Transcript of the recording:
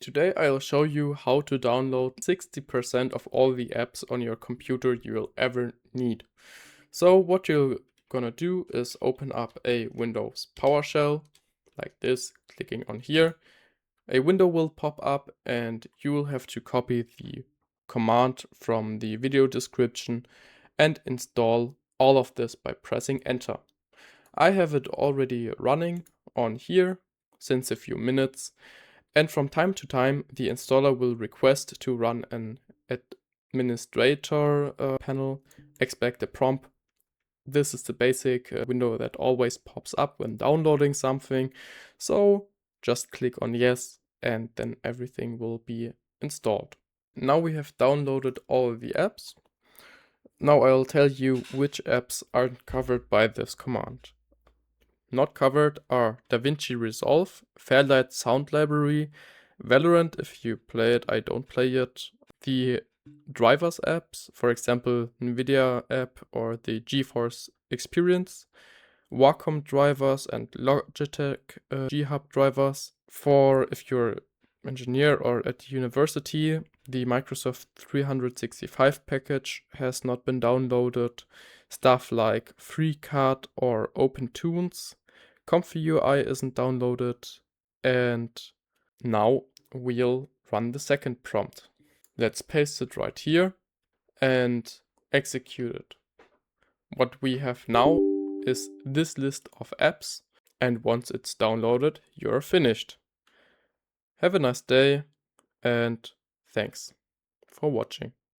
Today I'll show you how to download 60% of all the apps on your computer you'll ever need. So what you're gonna do is open up a Windows PowerShell like this, clicking on here. A window will pop up and you will have to copy the command from the video description and install all of this by pressing enter. I have it already running on here since a few minutes. And from time to time, the installer will request to run an administrator panel, expect a prompt. This is the basic window that always pops up when downloading something. So just click on yes, and then everything will be installed. Now we have downloaded all the apps. Now I'll tell you which apps aren't covered by this command. Not covered are DaVinci Resolve, Fairlight Sound Library, Valorant if you play it, I don't play it, the drivers apps, for example NVIDIA app or the GeForce Experience, Wacom drivers and Logitech G-Hub drivers. For if you're engineer or at university, the Microsoft 365 package has not been downloaded. Stuff like FreeCAD or OpenTunes. Comfy UI isn't downloaded. And now we'll run the second prompt. Let's paste it right here and execute it. What we have now is this list of apps, and once it's downloaded, you're finished. Have a nice day and thanks for watching.